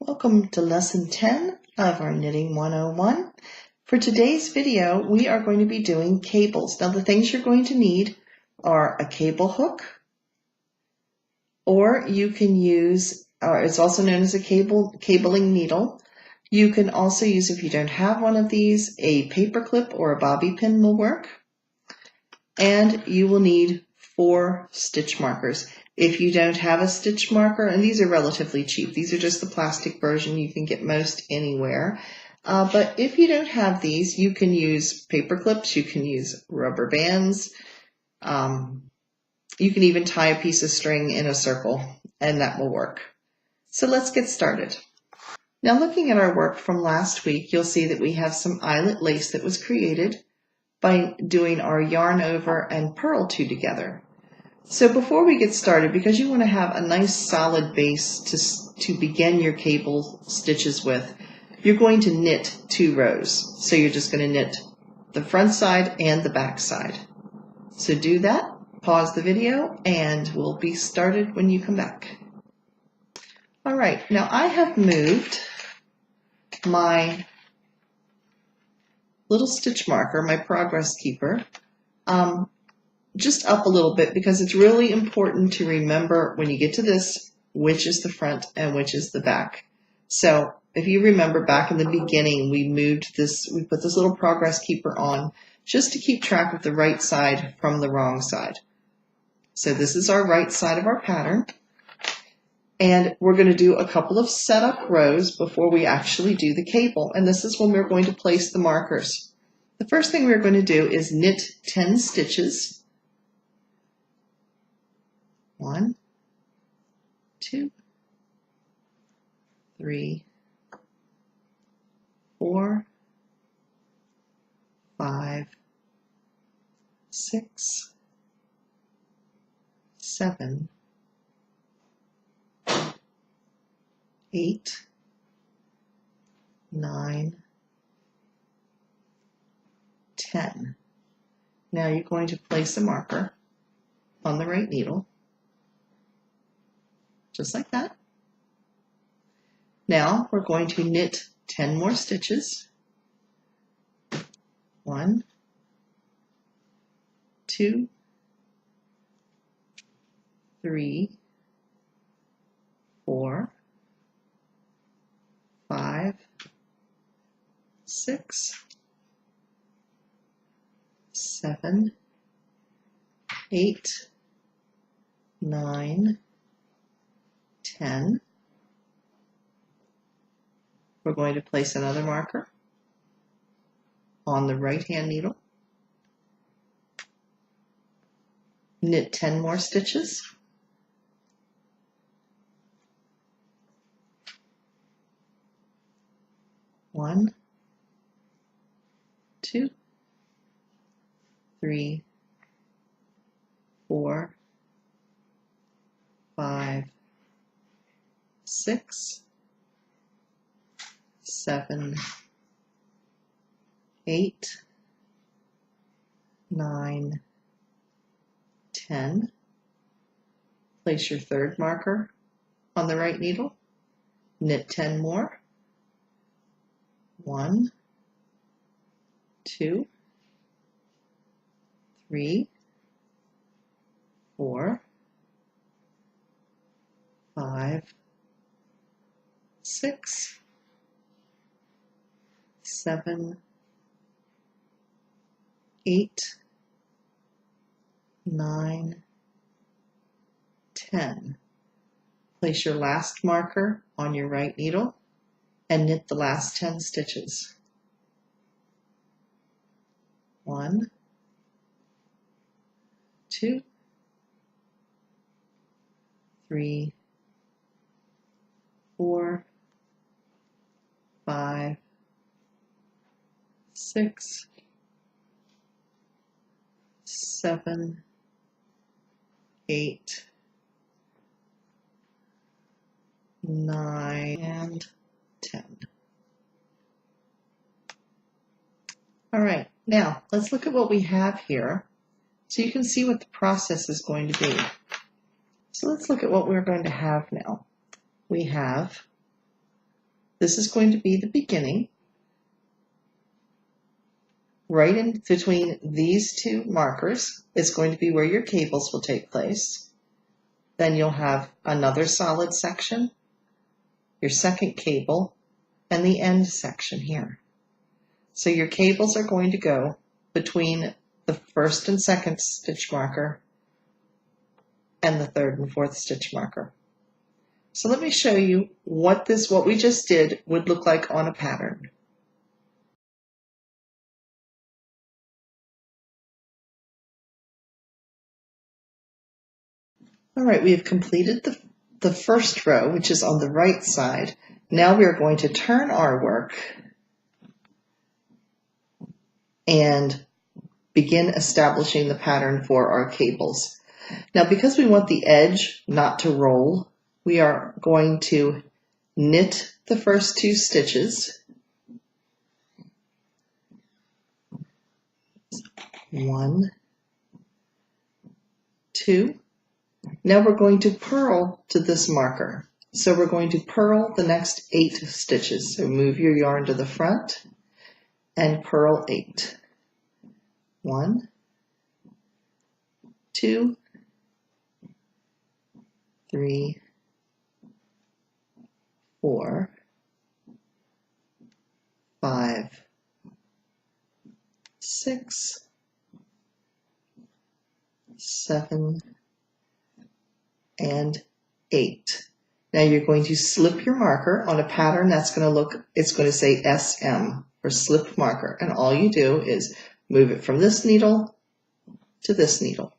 Welcome to Lesson 10 of our Knitting 101. For today's video, we are going to be doing cables. Now the things you're going to need are a cable hook, or you can use, it's also known as a cabling needle. You can also use, if you don't have one of these, a paper clip or a bobby pin will work. And you will need 4 stitch markers. If you don't have a stitch marker, and these are relatively cheap, these are just the plastic version, you can get most anywhere. But if you don't have these, you can use paper clips, you can use rubber bands, you can even tie a piece of string in a circle, and that will work. So let's get started. Now looking at our work from last week, you'll see that we have some eyelet lace that was created by doing our yarn over and purl 2 together. So before we get started, because you want to have a nice solid base to begin your cable stitches with, you're going to knit 2 rows. So you're just going to knit the front side and the back side. So do that, pause the video, and we'll be started when you come back. All right, now I have moved my little stitch marker, my progress keeper, just up a little bit because it's really important to remember when you get to this, which is the front and which is the back. So if you remember back in the beginning, we put this little progress keeper on just to keep track of the right side from the wrong side. So this is our right side of our pattern. And we're going to do a couple of setup rows before we actually do the cable. And this is when we're going to place the markers. The first thing we're going to do is knit 10 stitches. 1, 2, 3, 4, 5, 6, 7, 8, 9, 10. Now you're going to place a marker on the right needle, just like that. Now we're going to knit 10 more stitches. 1, 2, 3, 4, 5, 6, 7, 8, 9, 10. We're going to place another marker on the right hand needle. Knit 10 more stitches. 1, 2, 3, 4, 5, 6, 7, 8, 9, 10. Place your third marker on the right needle. Knit 10 more. 1, 2, 3, 4, 5, 6, 7, 8, 9, 10. Place your last marker on your right needle and knit the last 10 stitches. 1, 2, 3, 4, 5, 6, 7, 8, 9, and 10. All right, now let's look at what we have here so you can see what the process is going to be. So let's look at what we're going to have now. We have This is going to be the beginning. Right in between these two markers is going to be where your cables will take place. Then you'll have another solid section, your second cable, and the end section here. So your cables are going to go between the first and second stitch marker and the third and fourth stitch marker. So let me show you what we just did would look like on a pattern. All right, we have completed the first row, which is on the right side. Now we are going to turn our work and begin establishing the pattern for our cables. Now, because we want the edge not to roll, we are going to knit the first two stitches. 1, 2. Now we're going to purl to this marker. So we're going to purl the next 8 stitches. So move your yarn to the front and purl 8. 1, 2, 3, 4, 5, 6, 7, and 8. Now you're going to slip your marker on a pattern that's going to look, it's going to say SM for slip marker. And all you do is move it from this needle to this needle.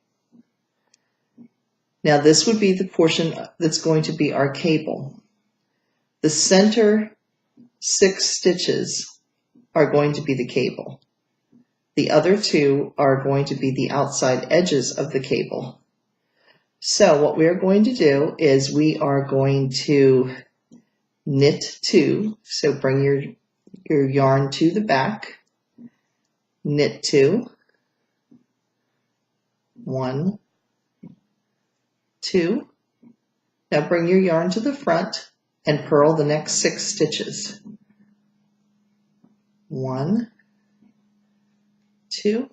Now this would be the portion that's going to be our cable. The center 6 stitches are going to be the cable. The other 2 are going to be the outside edges of the cable. So what we're going to do is we are going to knit 2. So bring your yarn to the back, knit 2, 1, 2. Now bring your yarn to the front and purl the next 6 stitches. 1, 2,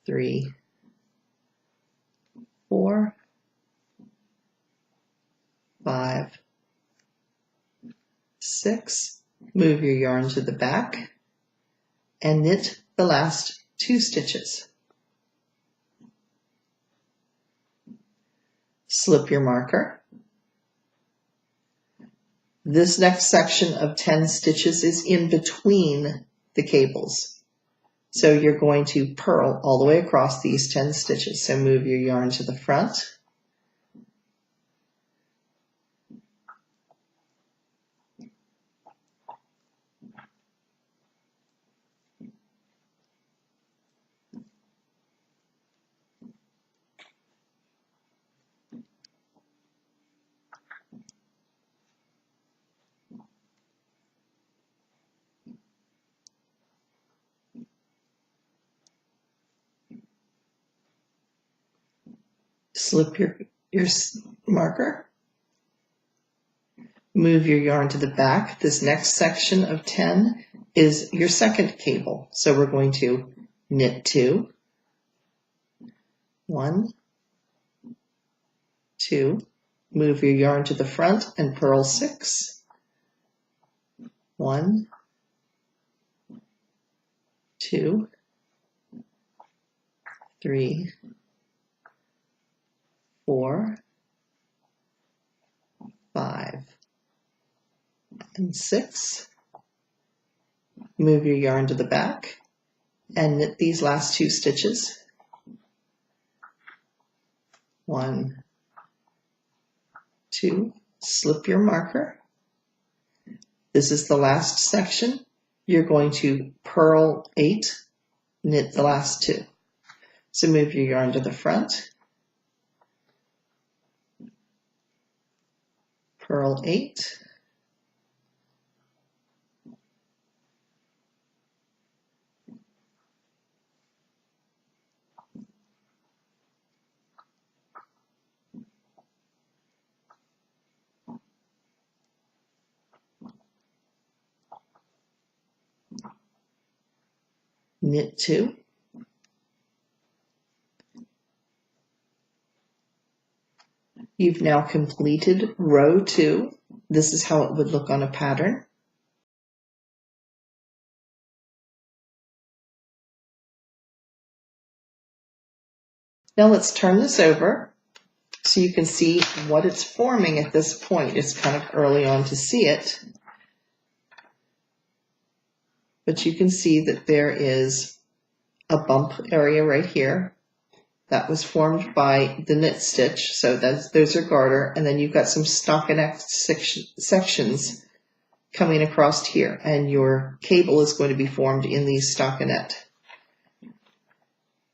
3, 4, 5, 6. Move your yarn to the back and knit the last 2 stitches. Slip your marker. This next section of 10 stitches is in between the cables. So you're going to purl all the way across these 10 stitches. So move your yarn to the front. Slip your marker. Move your yarn to the back. This next section of 10 is your second cable. So we're going to knit 2, 1, 2. Move your yarn to the front and purl 6. 1, 2, 3, 4, 5, and 6. Move your yarn to the back and knit these last 2 stitches. 1, 2, slip your marker. This is the last section. You're going to purl 8, knit the last 2. So move your yarn to the front, purl 8, knit 2, you've now completed row 2. This is how it would look on a pattern. Now let's turn this over so you can see what it's forming at this point. It's kind of early on to see it, but you can see that there is a bump area right here. That was formed by the knit stitch, so those are garter, and then you've got some stockinette sections coming across here, and your cable is going to be formed in these stockinette.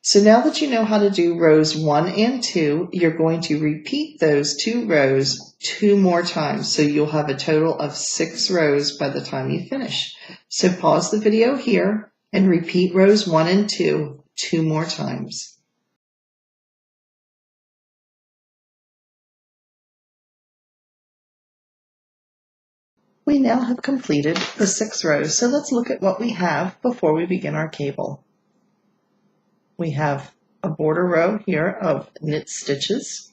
So now that you know how to do rows 1 and 2, you're going to repeat those 2 rows 2 more times, so you'll have a total of 6 rows by the time you finish. So pause the video here and repeat rows 1 and 2 2 more times. We now have completed the 6 rows, so let's look at what we have before we begin our cable. We have a border row here of knit stitches.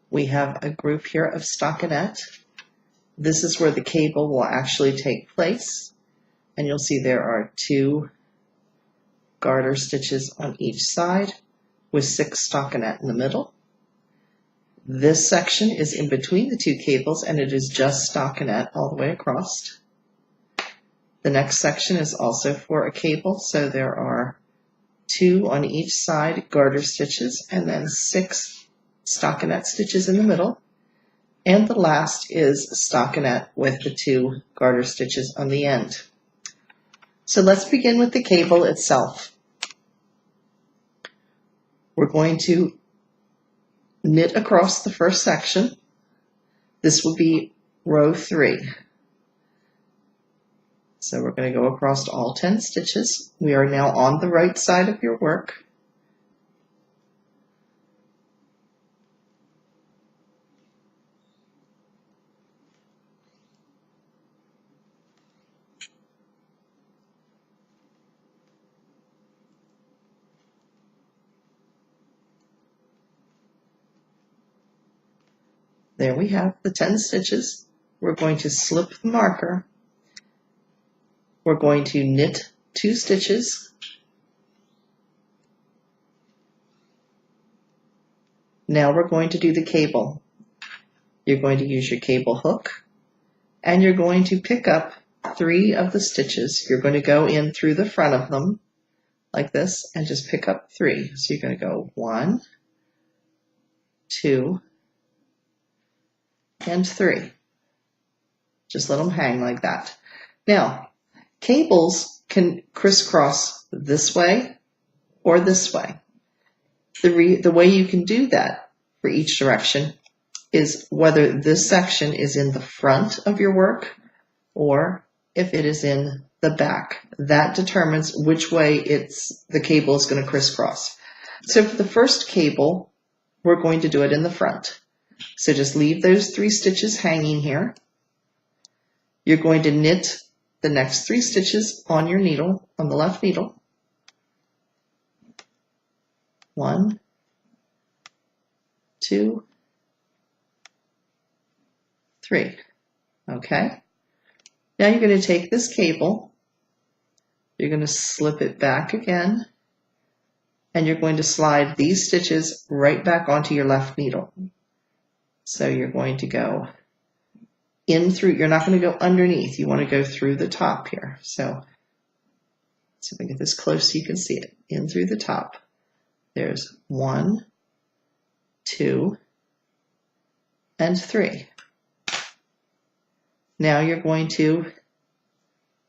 We have a group here of stockinette. This is where the cable will actually take place, and you'll see there are 2 garter stitches on each side with 6 stockinette in the middle. This section is in between the 2 cables, and it is just stockinette all the way across. The next section is also for a cable, so there are 2 on each side garter stitches and then 6 stockinette stitches in the middle. And the last is stockinette with the 2 garter stitches on the end. So let's begin with the cable itself. We're going to knit across the first section. This will be row 3. So we're going to go across all 10 stitches. We are now on the right side of your work. There we have the 10 stitches. We're going to slip the marker. We're going to knit 2 stitches. Now we're going to do the cable. You're going to use your cable hook, and you're going to pick up 3 of the stitches. You're going to go in through the front of them like this and just pick up 3. So you're going to go 1, 2, and 3. Just let them hang like that. Now, cables can crisscross this way or this way. The way you can do that for each direction is whether this section is in the front of your work or if it is in the back. That determines which way the cable is going to crisscross. So for the first cable, we're going to do it in the front. So just leave those 3 stitches hanging here. You're going to knit the next 3 stitches on your needle, on the left needle. 1, 2, 3. Okay. Now you're going to take this cable, you're going to slip it back again, and you're going to slide these stitches right back onto your left needle. So you're going to go in through, you're not going to go underneath, you want to go through the top here. So let's see if I get this close so you can see it. In through the top. There's 1, 2, and 3. Now you're going to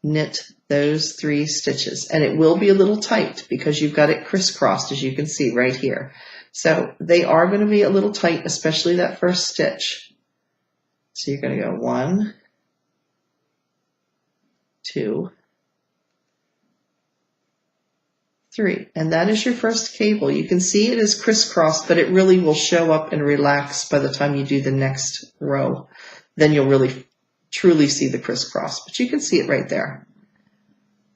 knit those 3 stitches, and it will be a little tight because you've got it crisscrossed, as you can see right here. So they are going to be a little tight, especially that first stitch. So you're going to go 1, 2, 3, and that is your first cable. You can see it is crisscrossed, but it really will show up and relax by the time you do the next row. Then you'll really truly see the crisscross, but you can see it right there.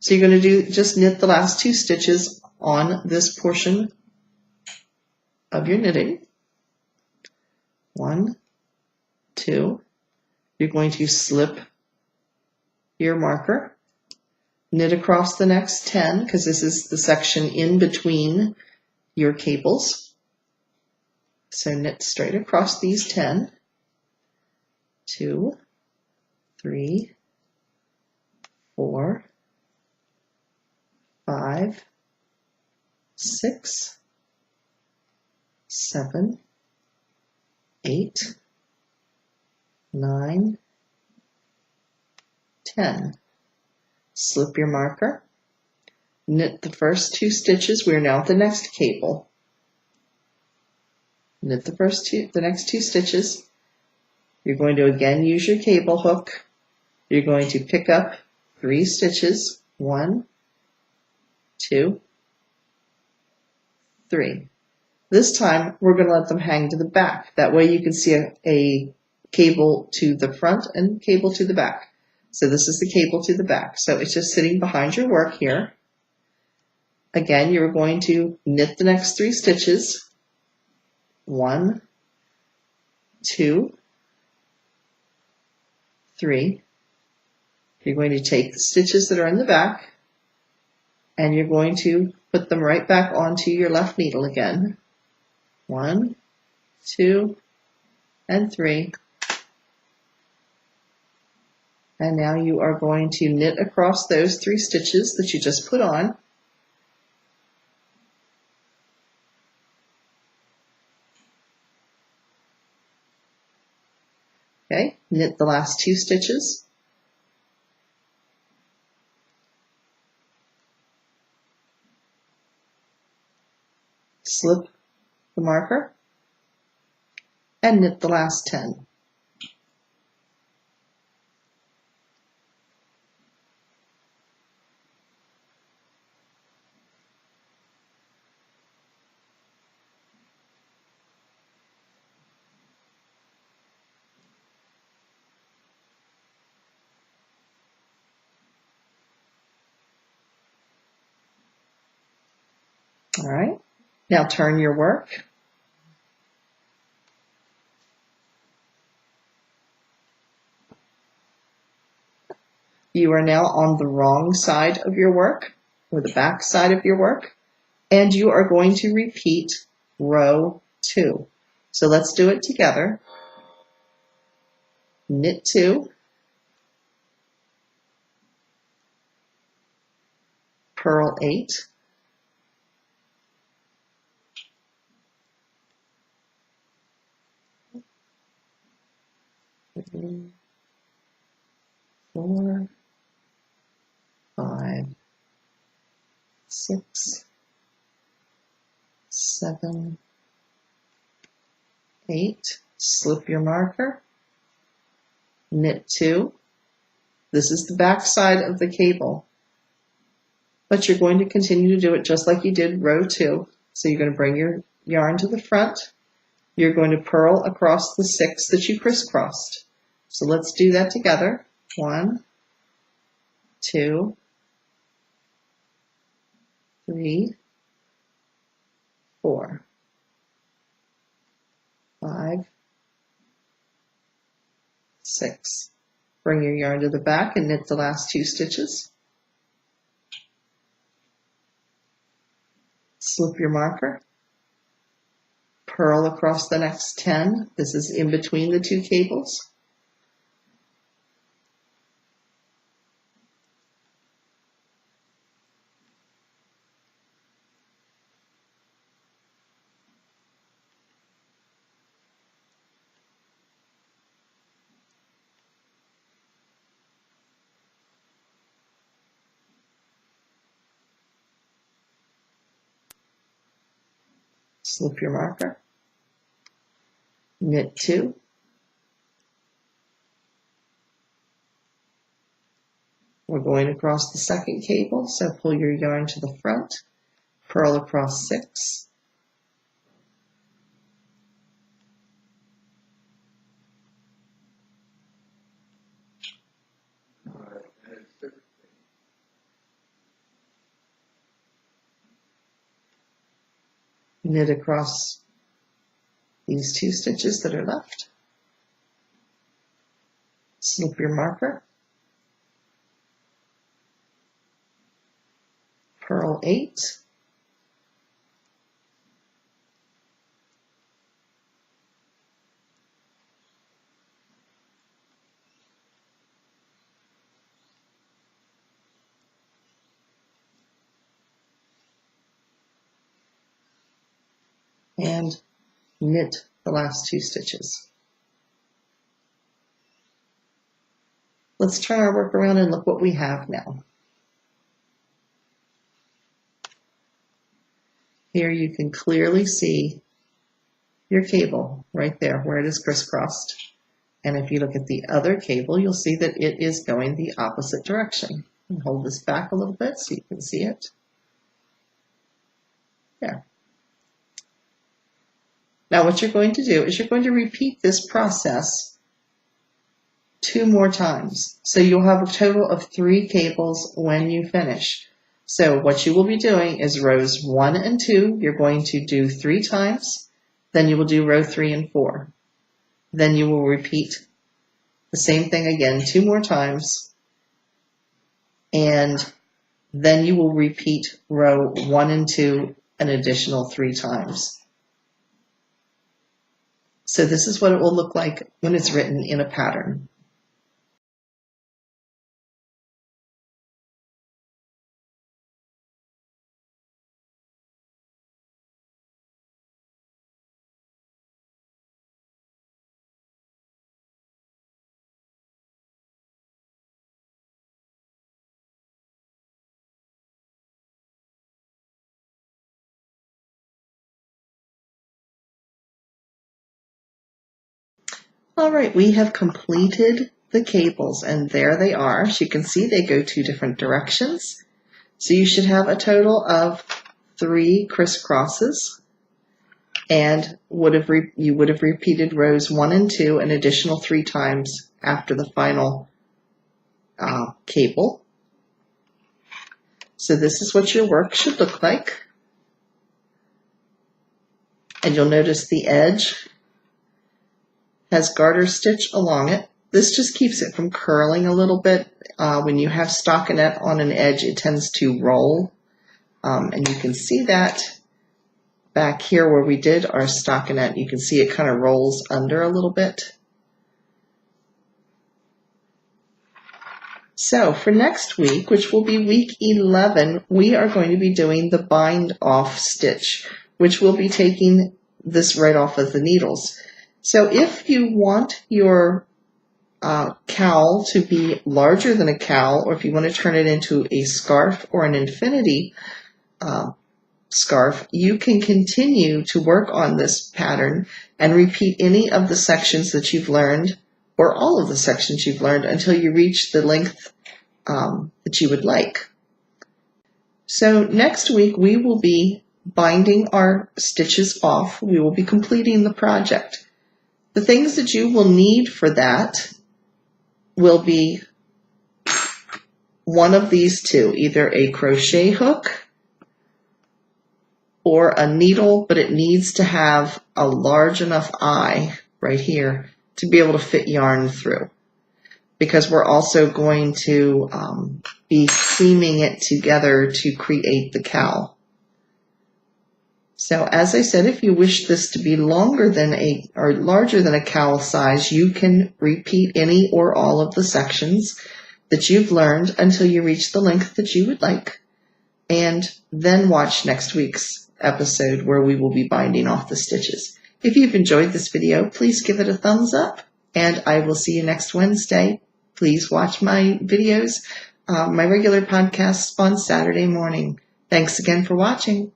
So you're going to just knit the last 2 stitches on this portion of your knitting. 1, 2. You're going to slip your marker, knit across the next 10 because this is the section in between your cables. So knit straight across these 10. 2, 3, 4, 5, 6, 7, 8, 9, 10. Slip your marker, knit the first 2 stitches. We are now at the next cable. Knit the next 2 stitches. You're going to again use your cable hook. You're going to pick up 3 stitches. 1, 2, 3. This time we're going to let them hang to the back. That way you can see a cable to the front and cable to the back. So this is the cable to the back. So it's just sitting behind your work here. Again, you're going to knit the next 3 stitches. 1, 2, 3. You're going to take the stitches that are in the back and you're going to put them right back onto your left needle again. 1, 2, and 3. And now you are going to knit across those 3 stitches that you just put on. Okay, knit the last 2 stitches. Slip the marker and knit the last 10. All right, now turn your work. You are now on the wrong side of your work, or the back side of your work, and you are going to repeat row 2. So let's do it together. Knit 2, purl 8, four, 5, 6, 7, 8. Slip your marker, knit 2. This is the back side of the cable, but you're going to continue to do it just like you did row 2. So you're going to bring your yarn to the front. You're going to purl across the 6 that you crisscrossed. So let's do that together. 1, 2, 3, 4, 5, 6. Bring your yarn to the back and knit the last 2 stitches. Slip your marker. Purl across the next 10. This is in between the 2 cables. Slip your marker. Knit 2. We're going across the second cable, so pull your yarn to the front, purl across 6. knit across these 2 stitches that are left. Slip your marker, purl 8, and knit the last 2 stitches. Let's turn our work around and look what we have now. Here you can clearly see your cable right there where it is crisscrossed. And if you look at the other cable, you'll see that it is going the opposite direction. And hold this back a little bit so you can see it. There. Now what you're going to do is you're going to repeat this process 2 more times. So you'll have a total of 3 cables when you finish. So what you will be doing is rows 1 and 2, you're going to do 3 times. Then you will do row 3 and 4. Then you will repeat the same thing again 2 more times. And then you will repeat row 1 and 2 an additional 3 times. So this is what it will look like when it's written in a pattern. All right, we have completed the cables, and there they are. As you can see, they go 2 different directions. So you should have a total of 3 crisscrosses, and you would have repeated rows 1 and 2 an additional 3 times after the final cable. So this is what your work should look like. And you'll notice the edge has garter stitch along it. This just keeps it from curling a little bit. When you have stockinette on an edge, it tends to roll. And you can see that back here where we did our stockinette. You can see it kind of rolls under a little bit. So for next week, which will be week 11, we are going to be doing the bind off stitch, which will be taking this right off of the needles. So if you want your cowl to be larger than a cowl, or if you want to turn it into a scarf or an infinity scarf, you can continue to work on this pattern and repeat any of the sections that you've learned, or all of the sections you've learned, until you reach the length that you would like. So next week we will be binding our stitches off. We will be completing the project. The things that you will need for that will be one of these 2, either a crochet hook or a needle, but it needs to have a large enough eye right here to be able to fit yarn through, because we're also going to be seaming it together to create the cowl. So as I said, if you wish this to be longer than or larger than a cowl size, you can repeat any or all of the sections that you've learned until you reach the length that you would like, and then watch next week's episode where we will be binding off the stitches. If you've enjoyed this video, please give it a thumbs up, and I will see you next Wednesday. Please watch my videos, my regular podcasts on Saturday morning. Thanks again for watching.